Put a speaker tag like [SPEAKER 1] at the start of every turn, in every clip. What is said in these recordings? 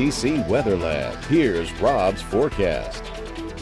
[SPEAKER 1] KATC Weather Lab. Here's Rob's forecast.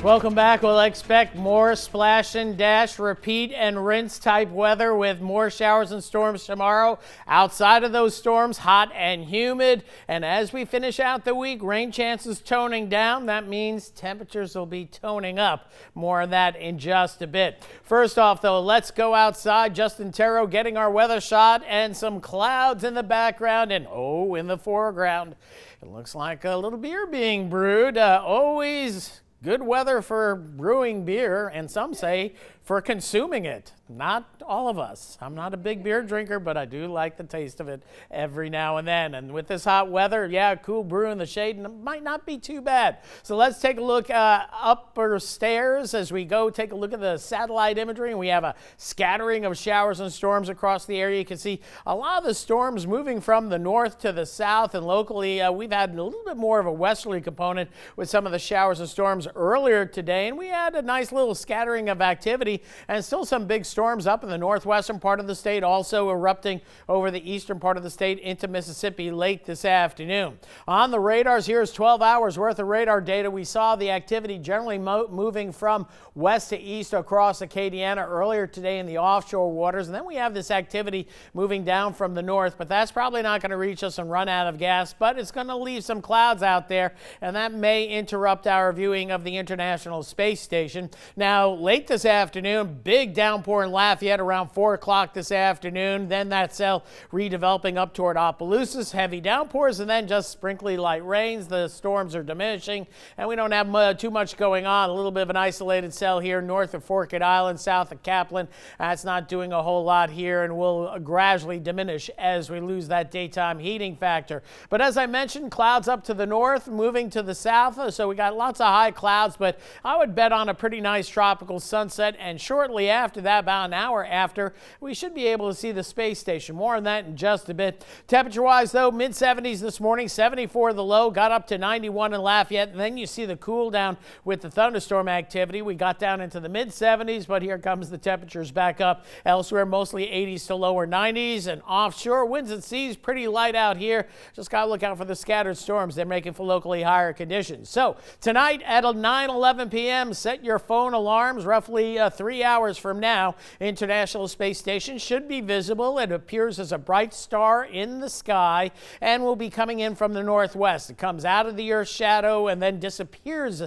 [SPEAKER 2] Welcome back. We'll expect more splash and dash, repeat and rinse type weather with more showers and storms tomorrow. Outside of those storms, hot and humid. And as we finish out the week, rain chances toning down. That means temperatures will be toning up. More of that in just a bit. First off, though, let's go outside. Justin Terro getting our weather shot and some clouds in the background and in the foreground. It looks like a little beer being brewed. Always good weather for brewing beer, and some say for consuming it. Not all of us. I'm not a big beer drinker, but I do like the taste of it every now and then. And with this hot weather, yeah, cool brew in the shade might not be too bad. So let's take a look upper stairs as we go take a look at the satellite imagery. And we have a scattering of showers and storms across the area. You can see a lot of the storms moving from the north to the south, and locally we've had a little bit more of a westerly component with some of the showers and storms earlier today. And we had a nice little scattering of activity and still some big storms up in the northwestern part of the state, also erupting over the eastern part of the state into Mississippi late this afternoon. On the radars, here's 12 hours worth of radar data. We saw the activity generally moving from west to east across Acadiana earlier today in the offshore waters. And then we have this activity moving down from the north, but that's probably not going to reach us and run out of gas, but it's going to leave some clouds out there, and that may interrupt our viewing of the International Space Station. Now, late this afternoon, big downpour in Lafayette around 4 o'clock this afternoon. Then that cell redeveloping up toward Opelousas, heavy downpours, and then just sprinkly light rains. The storms are diminishing, and we don't have too much going on. A little bit of an isolated cell here north of Forked Island, south of Kaplan. That's not doing a whole lot here, and will gradually diminish as we lose that daytime heating factor. But as I mentioned, clouds up to the north, moving to the south, so we got lots of high clouds, but I would bet on a pretty nice tropical sunset, and shortly after that, about an hour after, we should be able to see the space station. More on that in just a bit. Temperature-wise, though, mid-70s this morning, 74 the low, got up to 91 in Lafayette, and then you see the cool down with the thunderstorm activity. We got down into the mid-70s, but here comes the temperatures back up. Elsewhere, mostly 80s to lower 90s, and offshore winds and seas pretty light out here. Just got to look out for the scattered storms. They're making for locally higher conditions. So tonight at 9:11 p.m., set your phone alarms. Roughly 3 hours from now, International Space Station should be visible. It appears as a bright star in the sky and will be coming in from the northwest. It comes out of the Earth's shadow and then disappears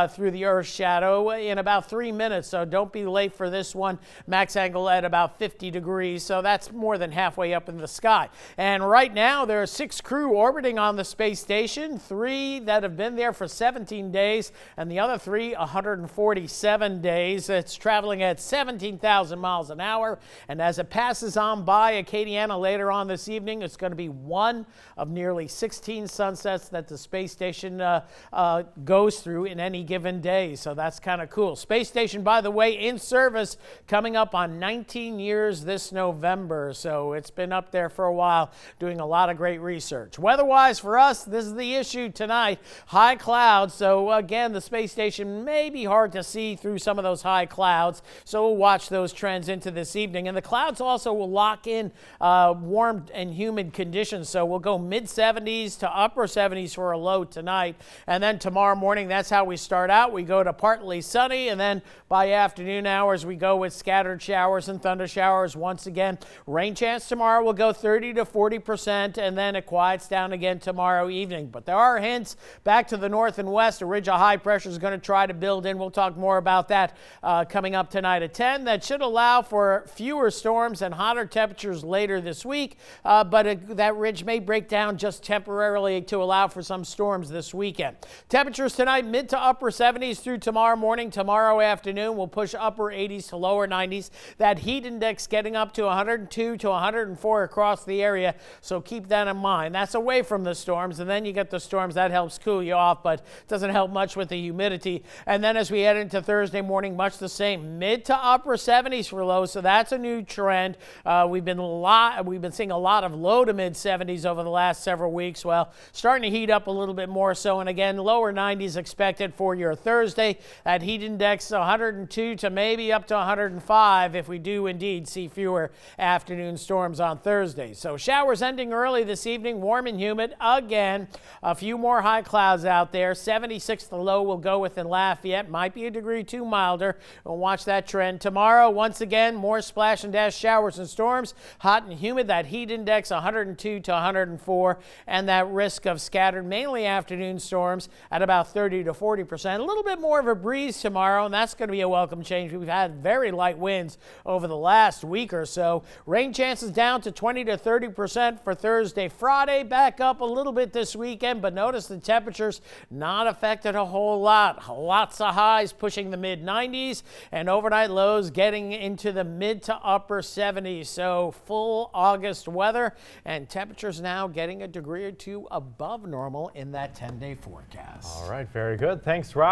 [SPEAKER 2] through the Earth's shadow in about 3 minutes, so don't be late for this one. Max angle at about 50 degrees, so that's more than halfway up in the sky. And right now there are 6 crew orbiting on the space station, 3 that have been there for 17 days, and the other 3 147 days. It's traveling at 17,000 miles an hour, and as it passes on by Acadiana later on this evening, it's going to be one of nearly 16 sunsets that the space station goes through in any given day, so that's kind of cool. Space station, by the way, in service coming up on 19 years this November, so it's been up there for a while doing a lot of great research. Weather-wise for us, this is the issue tonight. High clouds, so again, the space station may be hard to see through some of those high clouds, so we'll watch those trends into this evening. And the clouds also will lock in warm and humid conditions, so we'll go mid-70s to upper 70s for a low tonight. And then tomorrow morning, that's how we start out. We go to partly sunny, and then by afternoon hours, we go with scattered showers and thunder showers. Once again, rain chance tomorrow will go 30 to 40%, and then it quiets down again tomorrow evening. But there are hints back to the north and west. A ridge of high pressure is going to try to build in. We'll talk more about that coming up tonight at 10. That should allow for fewer storms and hotter temperatures later this week, but that ridge may break down just temporarily to allow for some storms this weekend. Temperatures tonight, mid to upper 70s through tomorrow morning. Tomorrow afternoon, we'll push upper 80s to lower 90s. That heat index getting up to 102 to 104 across the area, so keep that in mind. That's away from the storms, and then you get the storms. That helps cool you off, but doesn't help much with the humidity. And then as we head into Thursday morning, much the same. same, mid to upper 70s for lows, so that's a new trend. We've been seeing a lot of low to mid 70s over the last several weeks. Well, starting to heat up a little bit more so, and again, lower 90s expected for your Thursday. That heat index 102 to maybe up to 105 if we do indeed see fewer afternoon storms on Thursday. So showers ending early this evening, warm and humid again. A few more high clouds out there. 76 the low will go with in Lafayette. Might be a degree too milder. We'll watch that trend. Tomorrow, once again, more splash and dash showers and storms. Hot and humid. That heat index 102 to 104, and that risk of scattered, mainly afternoon storms at about 30 to 40%. A little bit more of a breeze tomorrow, and that's going to be a welcome change. We've had very light winds over the last week or so. Rain chances down to 20 to 30% for Thursday. Friday back up a little bit this weekend, but notice the temperatures not affected a whole lot. Lots of highs pushing the mid 90s, and overnight lows getting into the mid to upper 70s. So full August weather, and temperatures now getting a degree or two above normal in that 10-day forecast.
[SPEAKER 3] All right, very good. Thanks, Rob.